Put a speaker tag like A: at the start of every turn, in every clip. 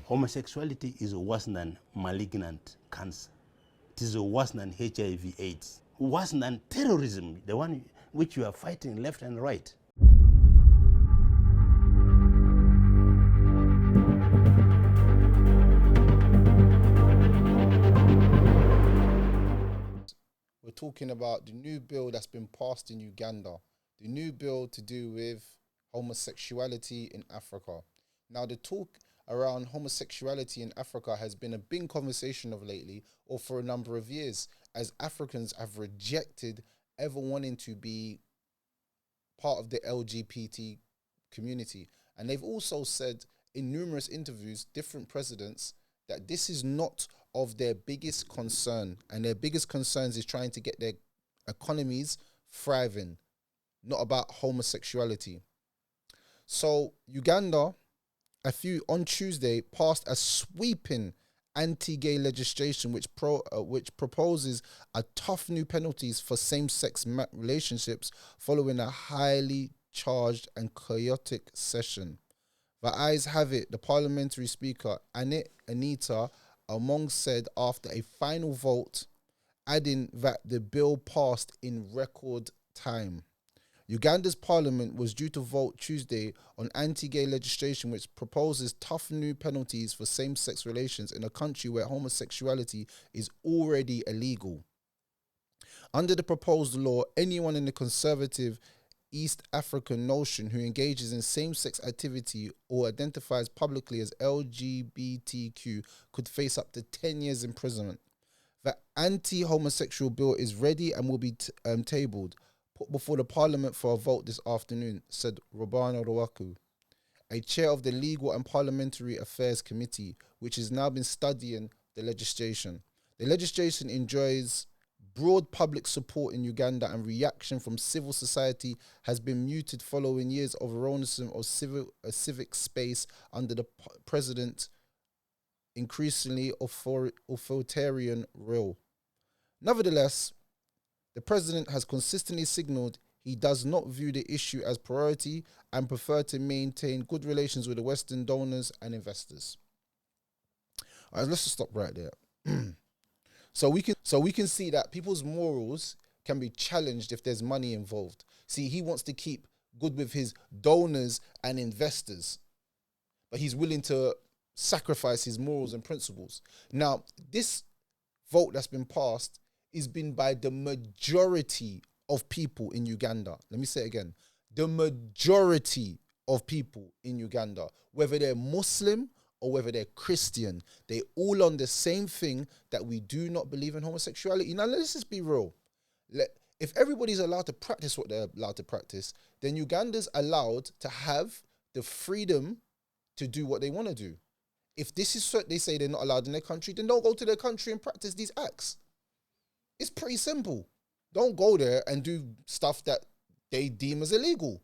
A: Homosexuality is worse than malignant cancer. It is worse than HIV/AIDS, worse than terrorism, the one which you are fighting left and right.
B: We're talking about the new bill that's been passed in Uganda, the new bill to do with homosexuality in Africa. Now, the talk around homosexuality in Africa has been a big conversation of lately, or for a number of years, as Africans have rejected ever wanting to be part of the LGBT community. And they've also said in numerous interviews, different presidents, that this is not of their biggest concern, and their biggest concerns is trying to get their economies thriving, not about homosexuality. So Uganda, on Tuesday, passed a sweeping anti-gay legislation which proposes a tough new penalties for same-sex relationships following a highly charged and chaotic session. The ayes have it. The parliamentary speaker, Anita Among, said after a final vote, adding that the bill passed in record time. Uganda's parliament was due to vote Tuesday on anti-gay legislation which proposes tough new penalties for same-sex relations in a country where homosexuality is already illegal. Under the proposed law, anyone in the conservative East African notion who engages in same-sex activity or identifies publicly as LGBTQ could face up to 10 years imprisonment. The anti-homosexual bill is ready and will be tabled, put before the parliament for a vote this afternoon, said Robana Roaku, a chair of the Legal and Parliamentary Affairs Committee, which has now been studying the legislation. The legislation enjoys broad public support in Uganda, and reaction from civil society has been muted following years of erosion of civic space under the president increasingly authoritarian rule. Nevertheless, the president has consistently signaled he does not view the issue as priority and prefer to maintain good relations with the Western donors and investors. All right, let's just stop right there. So we can see that people's morals can be challenged if there's money involved. See, he wants to keep good with his donors and investors, but he's willing to sacrifice his morals and principles. Now, this vote that's been passed is been by the majority of people in Uganda. Let me say it again. The majority of people in Uganda, whether they're Muslim or whether they're Christian, they all on the same thing, that we do not believe in homosexuality. Now, let's just be real. If everybody's allowed to practice what they're allowed to practice, then Uganda's allowed to have the freedom to do what they want to do. If this is what they say they're not allowed in their country, then don't go to their country and practice these acts. It's pretty simple. Don't go there and do stuff that they deem as illegal.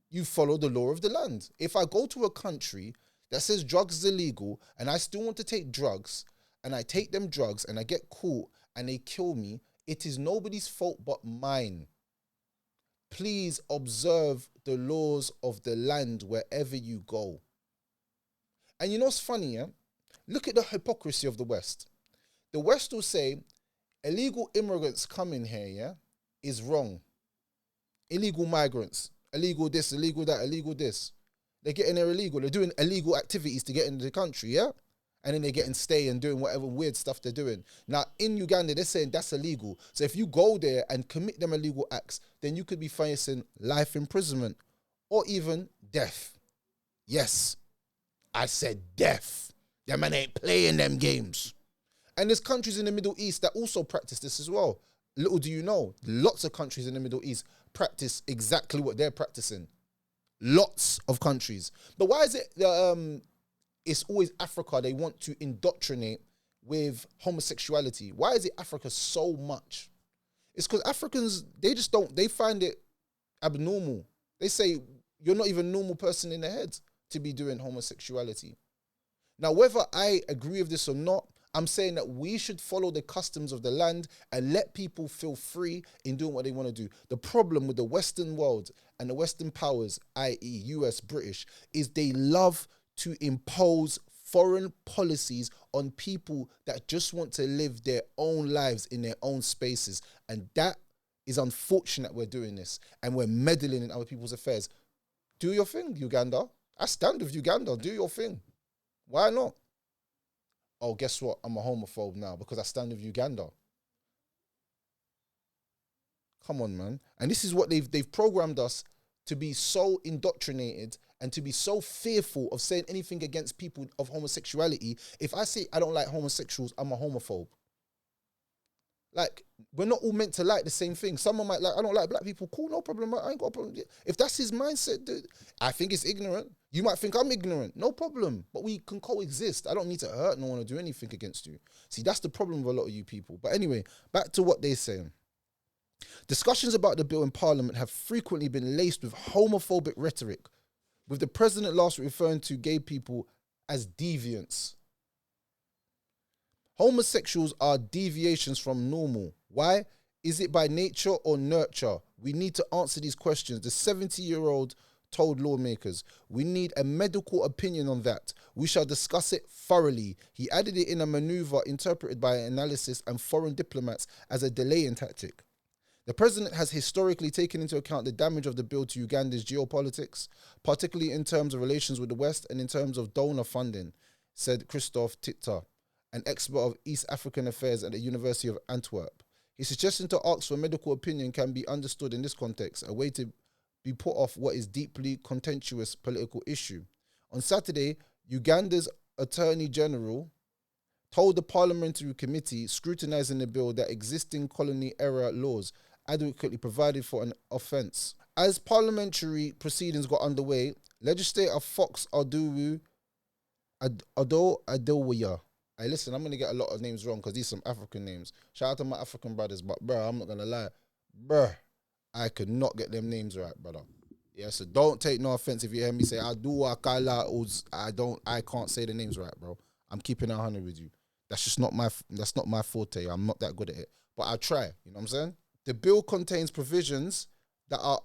B: You follow the law of the land. If I go to a country that says drugs is illegal and I still want to take drugs, and I take them drugs and I get caught and they kill me, it is nobody's fault but mine. Please observe the laws of the land wherever you go. And you know what's funny, yeah? Look at the hypocrisy of the West. The West will say, illegal immigrants coming here, yeah, is wrong. Illegal migrants, illegal this, illegal that, illegal this. They're getting there illegal. They're doing illegal activities to get into the country, yeah? And then they're getting stay and doing whatever weird stuff they're doing. Now, in Uganda, they're saying that's illegal. So if you go there and commit them illegal acts, then you could be facing life imprisonment or even death. Yes, I said death. That man ain't playing them games. And there's countries in the Middle East that also practice this as well. Little do you know, lots of countries in the Middle East practice exactly what they're practicing. Lots of countries. But why is it it's always Africa they want to indoctrinate with homosexuality? Why is it Africa so much? It's because Africans, they find it abnormal. They say, you're not even a normal person in the head to be doing homosexuality. Now, whether I agree with this or not, I'm saying that we should follow the customs of the land and let people feel free in doing what they want to do. The problem with the Western world and the Western powers, i.e. US, British, is they love to impose foreign policies on people that just want to live their own lives in their own spaces. And that is unfortunate we're doing this and we're meddling in other people's affairs. Do your thing, Uganda. I stand with Uganda. Do your thing. Why not? Oh, guess what? I'm a homophobe now because I stand with Uganda. Come on, man. And this is what they've programmed us to be so indoctrinated and to be so fearful of saying anything against people of homosexuality. If I say I don't like homosexuals, I'm a homophobe. Like, we're not all meant to like the same thing. Someone might like, I don't like black people. Cool, no problem. I ain't got a problem. If that's his mindset, dude, I think it's ignorant. You might think I'm ignorant. No problem. But we can coexist. I don't need to hurt no one or do anything against you. See, that's the problem with a lot of you people. But anyway, back to what they're saying. Discussions about the bill in Parliament have frequently been laced with homophobic rhetoric, with the president last referring to gay people as deviants. Homosexuals are deviations from normal. Why? Is it by nature or nurture? We need to answer these questions. The 70-year-old told lawmakers, we need a medical opinion on that. We shall discuss it thoroughly. He added it in a maneuver interpreted by analysts and foreign diplomats as a delaying tactic. The president has historically taken into account the damage of the bill to Uganda's geopolitics, particularly in terms of relations with the West and in terms of donor funding, said Christophe Titta, an expert of East African affairs at the University of Antwerp. His suggestion to ask for medical opinion can be understood in this context, a way to be put off what is deeply contentious political issue. On Saturday, Uganda's Attorney General told the parliamentary committee scrutinizing the bill that existing colony-era laws adequately provided for an offence. As parliamentary proceedings got underway, legislator Fox Adowu Adowaya. Hey, listen, I'm going to get a lot of names wrong because these are some African names. Shout out to my African brothers, but bro, I'm not going to lie. Bro, I could not get them names right, brother. Yeah, so don't take no offense if you hear me say I can't say the names right, bro. I'm keeping it 100 with you. That's not my forte. I'm not that good at it. But I try, you know what I'm saying? The bill contains provisions that are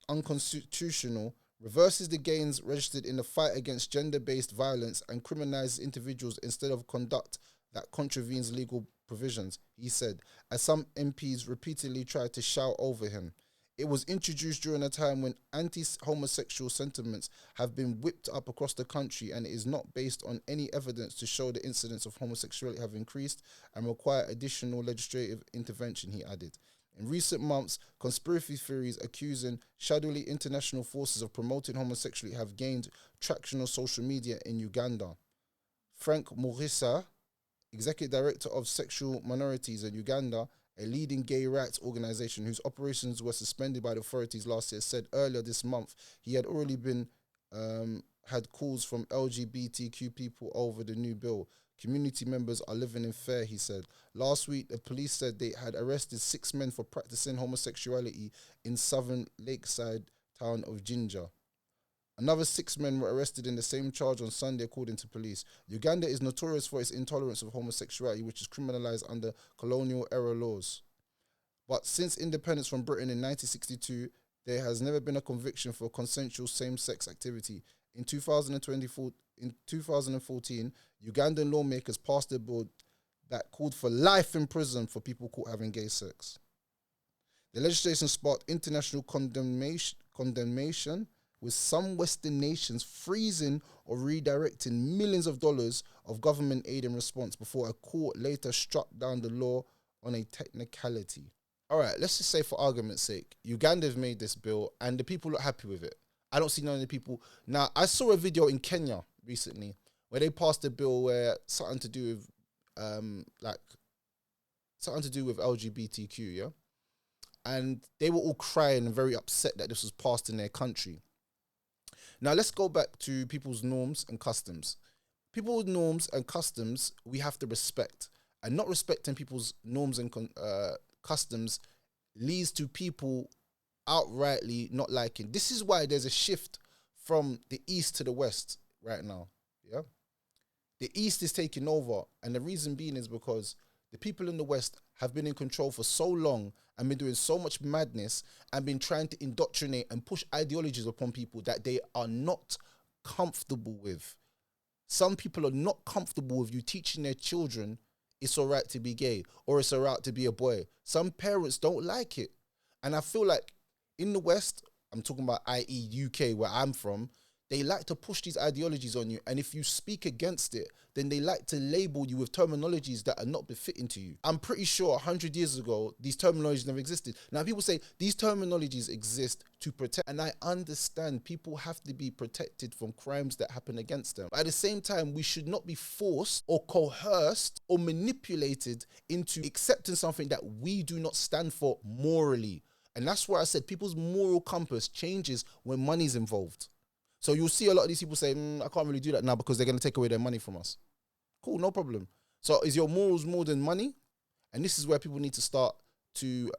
B: unconstitutional, reverses the gains registered in the fight against gender-based violence, and criminalizes individuals instead of conduct that contravenes legal provisions, he said, as some MPs repeatedly tried to shout over him. It was introduced during a time when anti-homosexual sentiments have been whipped up across the country, and it is not based on any evidence to show the incidence of homosexuality have increased and require additional legislative intervention, he added. In recent months, conspiracy theories accusing shadowy international forces of promoting homosexuality have gained traction on social media in Uganda. Frank Morissa, Executive Director of Sexual Minorities in Uganda, a leading gay rights organization whose operations were suspended by the authorities last year, said earlier this month he had already been had calls from LGBTQ people over the new bill. Community members are living in fear, he said. Last week, the police said they had arrested 6 men for practicing homosexuality in southern lakeside town of Jinja. Another 6 men were arrested in the same charge on Sunday, according to police. Uganda is notorious for its intolerance of homosexuality, which is criminalized under colonial-era laws. But since independence from Britain in 1962, there has never been a conviction for consensual same-sex activity. In 2014, Ugandan lawmakers passed a bill that called for life in prison for people caught having gay sex. The legislation sparked international condemnation, with some Western nations freezing or redirecting millions of dollars of government aid in response before a court later struck down the law on a technicality. All right, let's just say for argument's sake, Uganda's made this bill and the people are happy with it. I don't see none of the people. Now, I saw a video in Kenya recently where they passed a bill where something to do with LGBTQ, yeah? And they were all crying and very upset that this was passed in their country. Now, let's go back to people's norms and customs. People's norms and customs, we have to respect. And not respecting people's norms and customs leads to people outrightly not liking. This is why there's a shift from the East to the West right now, yeah? The East is taking over, and the reason being is because the people in the West have been in control for so long and been doing so much madness and been trying to indoctrinate and push ideologies upon people that they are not comfortable with. Some people are not comfortable with you teaching their children it's all right to be gay or it's all right to be a boy. Some parents don't like it. And I feel like in the West, I'm talking about i.e. UK, where I'm from, they like to push these ideologies on you. And if you speak against it, then they like to label you with terminologies that are not befitting to you. I'm pretty sure 100 years ago, these terminologies never existed. Now people say these terminologies exist to protect, and I understand people have to be protected from crimes that happen against them. But at the same time, we should not be forced or coerced or manipulated into accepting something that we do not stand for morally. And that's why I said people's moral compass changes when money's involved. So you'll see a lot of these people say, I can't really do that now because they're going to take away their money from us. Cool, no problem. So is your morals more than money? And this is where people need to start to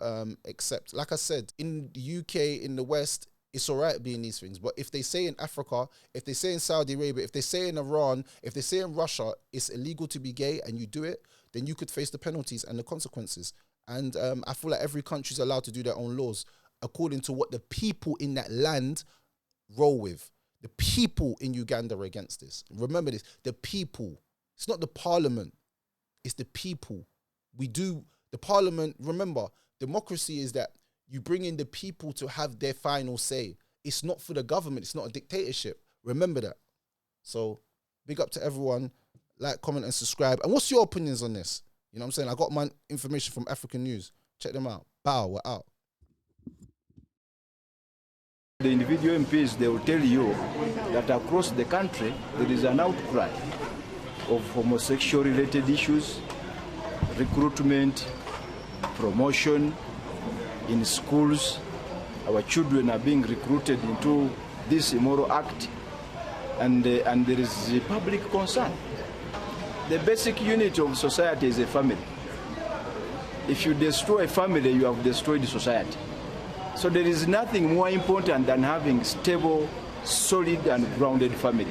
B: accept. Like I said, in the UK, in the West, it's all right being these things. But if they say in Africa, if they say in Saudi Arabia, if they say in Iran, if they say in Russia, it's illegal to be gay and you do it, then you could face the penalties and the consequences. And I feel like every country is allowed to do their own laws according to what the people in that land roll with. The people in Uganda are against this. Remember this, the people. It's not the parliament. It's the people. The parliament, remember, democracy is that you bring in the people to have their final say. It's not for the government. It's not a dictatorship. Remember that. So big up to everyone. Like, comment, and subscribe. And what's your opinions on this? You know what I'm saying? I got my information from African News. Check them out. Bow, we're out.
C: The individual MPs, they will tell you that across the country, there is an outcry of homosexual-related issues, recruitment, promotion in schools. Our children are being recruited into this immoral act, and there is a public concern. The basic unit of society is a family. If you destroy a family, you have destroyed society. So there is nothing more important than having stable, solid, and grounded families.